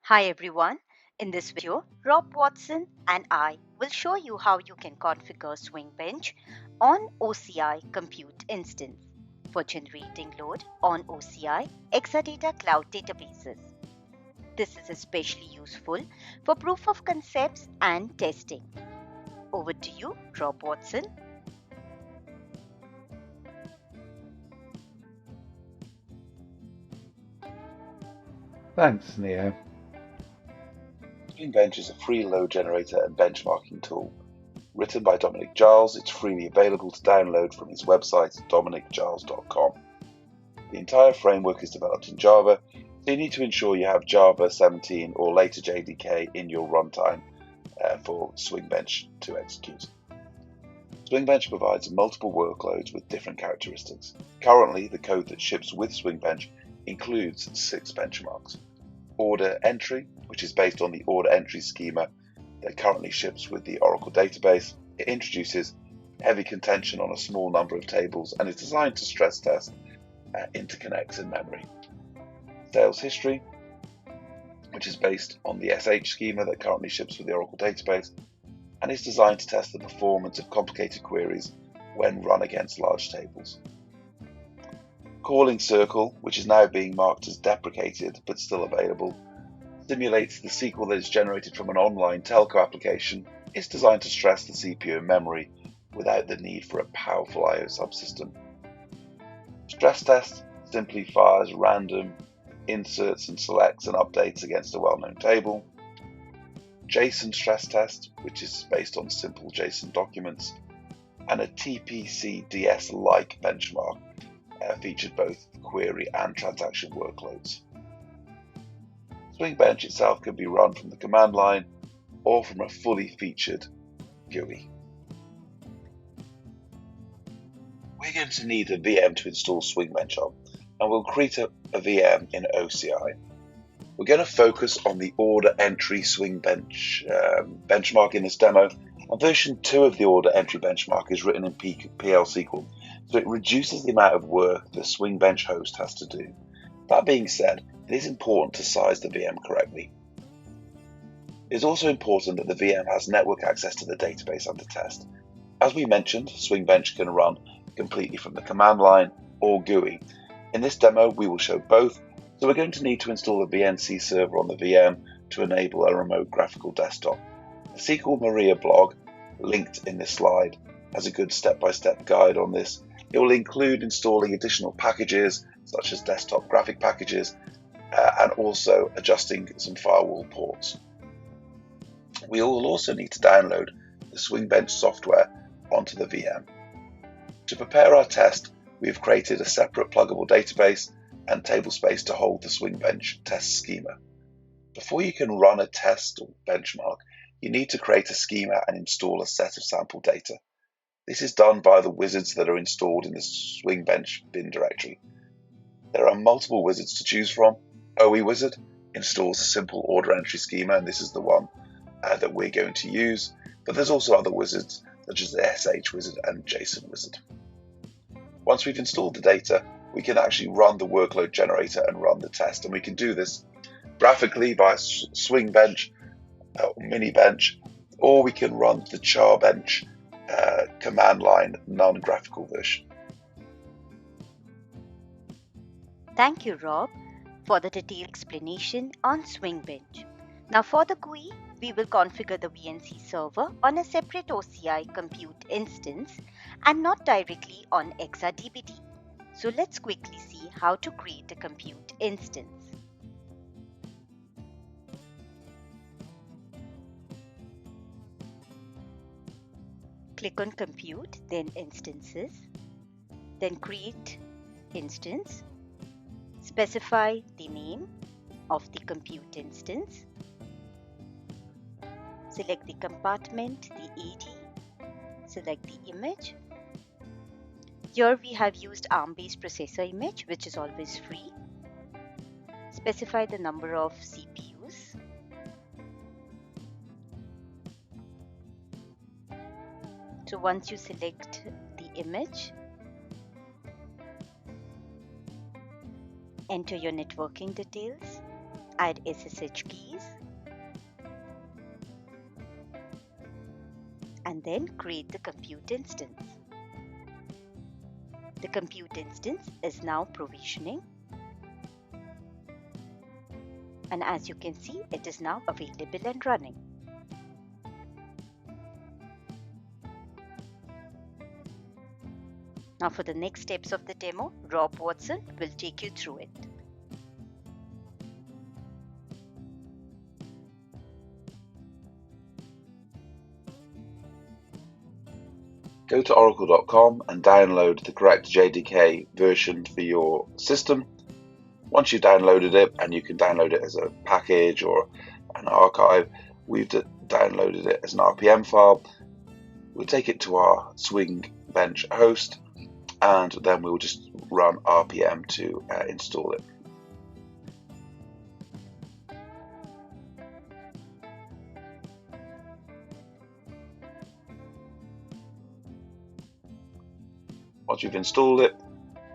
Hi everyone, in this video, Rob Watson and I will show you how you can configure Swingbench on OCI Compute Instance for generating load on OCI Exadata Cloud databases. This is especially useful for proof of concepts and testing. Over to you, Rob Watson. Thanks, Neo. Swingbench is a free load generator and benchmarking tool. Written by Dominic Giles, it's freely available to download from his website dominicgiles.com. The entire framework is developed in Java, so you need to ensure you have Java 17 or later JDK in your runtime for Swingbench to execute. Swingbench provides multiple workloads with different characteristics. Currently, the code that ships with Swingbench includes 6 benchmarks. Order entry, which is based on the order entry schema that currently ships with the Oracle database. It introduces heavy contention on a small number of tables and is designed to stress test interconnects in memory. Sales history, which is based on the SH schema that currently ships with the Oracle database and is designed to test the performance of complicated queries when run against large tables. Calling circle, which is now being marked as deprecated but still available, simulates the SQL that is generated from an online telco application. It's designed to stress the CPU and memory without the need for a powerful I/O subsystem. Stress test simply fires random inserts and selects and updates against a well-known table. JSON stress test, which is based on simple JSON documents, and a TPC-DS-like benchmark featured both query and transaction workloads. Swingbench itself can be run from the command line or from a fully featured GUI. We're going to need a VM to install Swingbench on, and we'll create a VM in OCI. We're going to focus on the order entry Swingbench benchmark in this demo, and version 2 of the order entry benchmark is written in PL SQL, so it reduces the amount of work the Swingbench host has to do. That being said, it is important to size the VM correctly. It is also important that the VM has network access to the database under test. As we mentioned, Swingbench can run completely from the command line or GUI. In this demo, we will show both, so we're going to need to install a VNC server on the VM to enable a remote graphical desktop. The SQL Maria blog, linked in this slide, has a good step-by-step guide on this. It will include installing additional packages, such as desktop graphic packages, and also adjusting some firewall ports. We will also need to download the Swingbench software onto the VM. To prepare our test, we have created a separate pluggable database and table space to hold the Swingbench test schema. Before you can run a test or benchmark, you need to create a schema and install a set of sample data. This is done by the wizards that are installed in the Swingbench bin directory. There are multiple wizards to choose from. OE wizard installs a simple order entry schema, and this is the one that we're going to use, but there's also other wizards such as the SH wizard and JSON wizard. Once we've installed the data, we can actually run the workload generator and run the test, and we can do this graphically by Swingbench or Minibench, or we can run the Charbench command line non-graphical version. Thank you, Rob, for the detailed explanation on Swingbench. Now for the GUI, we will configure the VNC server on a separate OCI compute instance and not directly on ExaDBT. So let's quickly see how to create a compute instance. Click on Compute, then Instances, then Create Instance. Specify the name of the compute instance. Select the compartment, the AD, select the image. Here we have used ARM-based processor image, which is always free. Specify the number of CPUs. So once you select the image, enter your networking details. add SSH keys, and then create the compute instance. The compute instance is now provisioning, and as you can see, it is now available and running. Now for the next steps of the demo, Rob Watson will take you through it. Go to oracle.com and download the correct JDK version for your system. Once you've downloaded it, and you can download it as a package or an archive, we've downloaded it as an RPM file. We'll take it to our Swingbench host, and then we'll just run RPM to install it. Once you've installed it,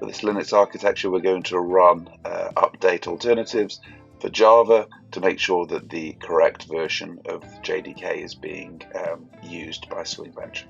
for this Linux architecture, we're going to run update alternatives for Java to make sure that the correct version of JDK is being used by Swingbench.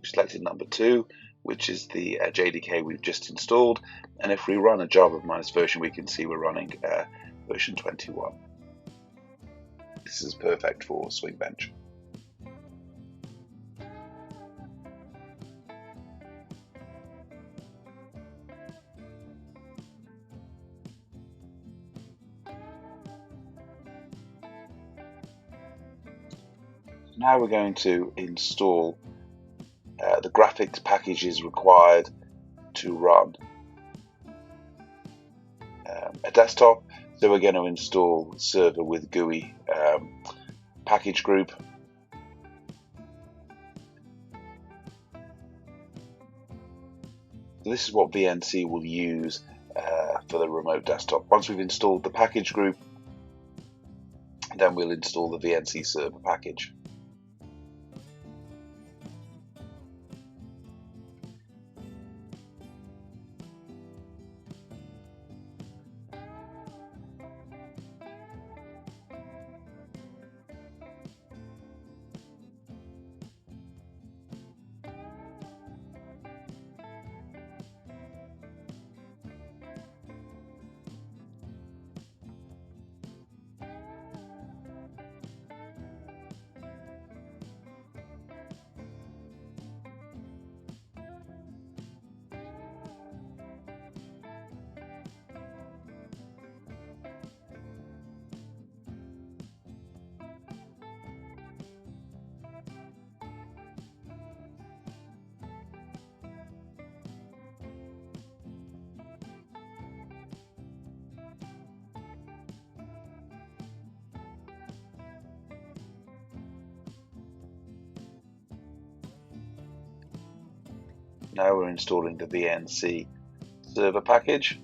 Selected number 2, which is the JDK we've just installed, and if we run a Java minus version, we can see we're running version 21. This is perfect for Swingbench. Now we're going to install the graphics packages required to run a desktop. So we're going to install server with GUI package group. So this is what VNC will use for the remote desktop. Once we've installed the package group, then we'll install the VNC server package. Now we're installing the VNC server package.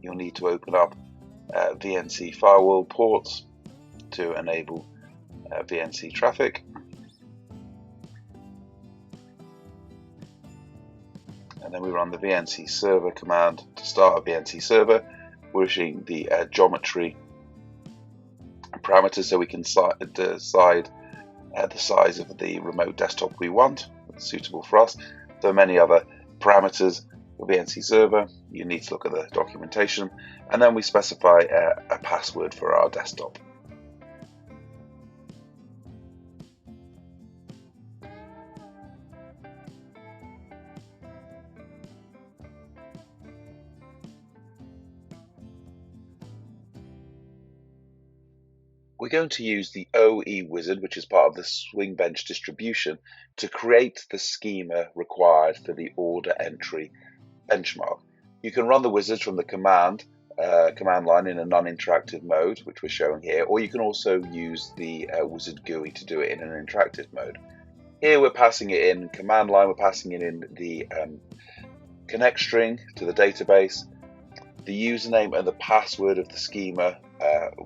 You'll need to open up VNC firewall ports to enable VNC traffic. And then we run the VNC server command to start a VNC server. We're issuing the geometry parameters so we can decide the size of the remote desktop we want. That's suitable for us. There are many other parameters for VNC server. You need to look at the documentation, and then we specify a password for our desktop. we're going to use the OE wizard, which is part of the Swingbench distribution, to create the schema required for the order entry benchmark. You can run the wizards from the command line in a non-interactive mode, which we're showing here, or you can also use the wizard GUI to do it in an interactive mode. Here we're passing it in command line, we're passing it in the connect string to the database, the username and the password of the schema,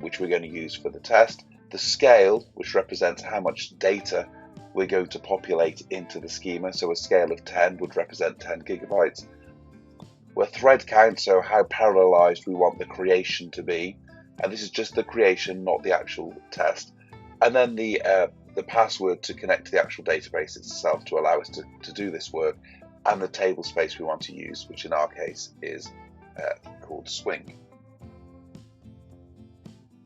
which we're going to use for the test, the scale, which represents how much data we're going to populate into the schema, so a scale of 10 would represent 10 gigabytes. We're thread count, so how parallelized we want the creation to be, and this is just the creation, not the actual test. And then the password to connect to the actual database itself to allow us to do this work, and the table space we want to use, which in our case is called Swing.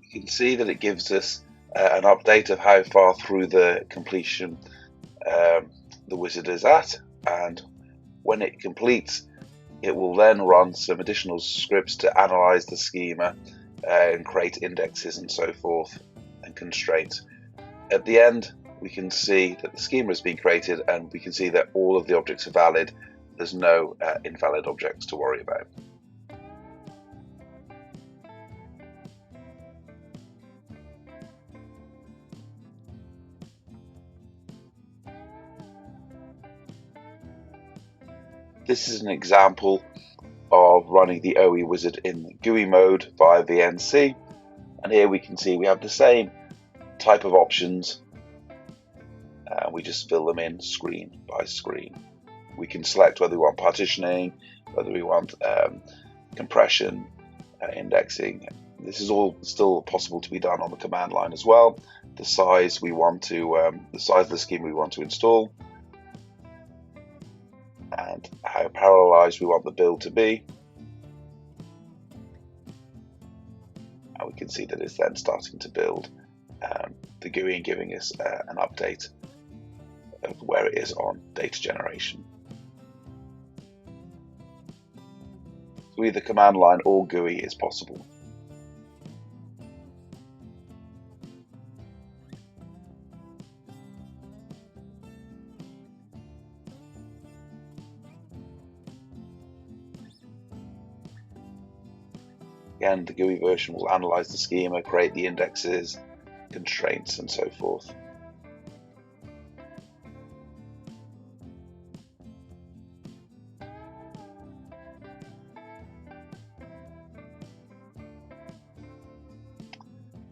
You can see that it gives us an update of how far through the completion the wizard is at, and when it completes, it will then run some additional scripts to analyze the schema and create indexes and so forth and constraints. At the end, we can see that the schema has been created, and we can see that all of the objects are valid. There's no invalid objects to worry about. This is an example of running the OE wizard in GUI mode via VNC, and here we can see we have the same type of options. We just fill them in screen by screen. We can select whether we want partitioning, whether we want compression, indexing. This is all still possible to be done on the command line as well. The size we want to, the size of the schema we want to install, and how parallelized we want the build to be. And we can see that it's then starting to build the GUI and giving us an update of where it is on data generation. So either command line or GUI is possible. Again, the GUI version will analyze the schema, create the indexes, constraints, and so forth.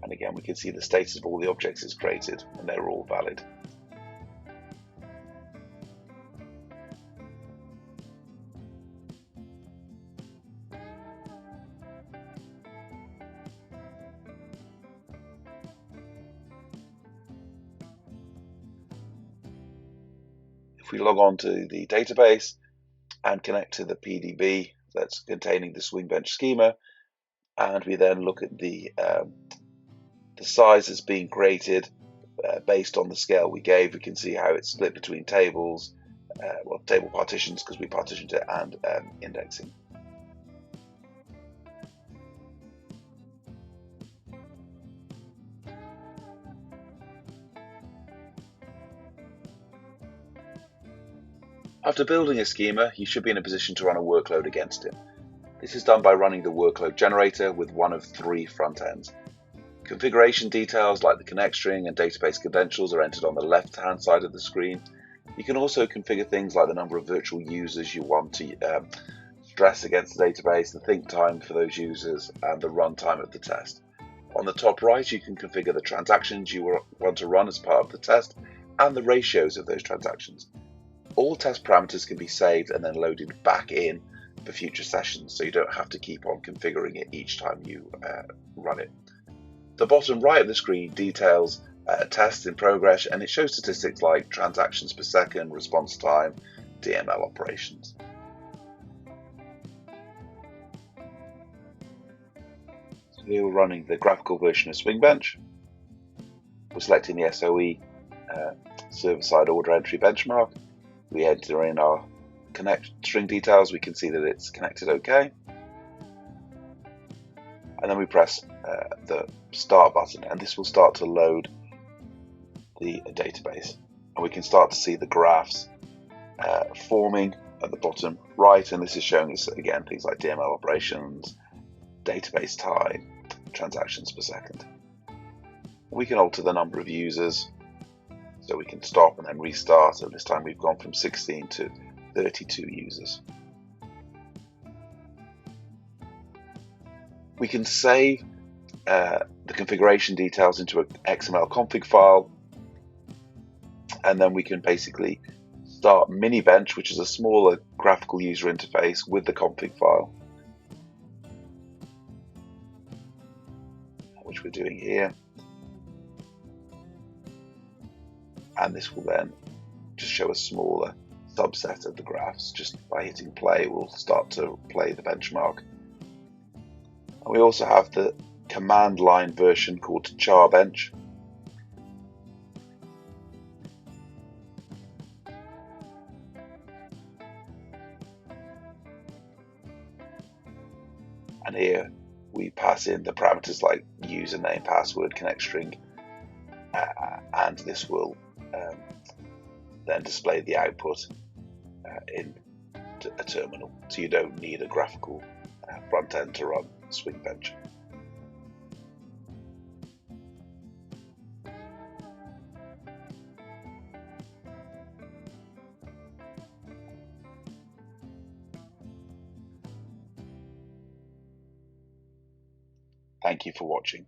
And again, we can see the status of all the objects it's created, and they're all valid. If we log on to the database and connect to the PDB that's containing the Swingbench schema, and we then look at the size that's being created based on the scale we gave, we can see how it's split between tables, table partitions because we partitioned it, and indexing. After building a schema, you should be in a position to run a workload against it. This is done by running the workload generator with one of 3 front ends. Configuration details like the connect string and database credentials are entered on the left-hand side of the screen. You can also configure things like the number of virtual users you want to stress against the database, the think time for those users, and the runtime of the test. On the top right, you can configure the transactions you want to run as part of the test and the ratios of those transactions. All test parameters can be saved and then loaded back in for future sessions, so you don't have to keep on configuring it each time you run it. The bottom right of the screen details tests in progress, and it shows statistics like transactions per second, response time, DML operations. So here we're running the graphical version of Swingbench. We're selecting the SOE server-side order entry benchmark. We enter in our connect string details. We can see that it's connected OK. and then we press the start button, and this will start to load the database, and we can start to see the graphs forming at the bottom right, and this is showing us again things like DML operations, database time, transactions per second. We can alter the number of users, so we can stop and then restart, and this time we've gone from 16 to 32 users. We can save the configuration details into an XML config file, and then we can basically start Minibench, which is a smaller graphical user interface with the config file, which we're doing here. And this will then just show a smaller subset of the graphs. Just by hitting play, we'll start to play the benchmark. And we also have the command line version called charbench. And here we pass in the parameters like username, password, connect string, and this will then display the output in a terminal. So you don't need a graphical front end to run Swingbench. Thank you for watching.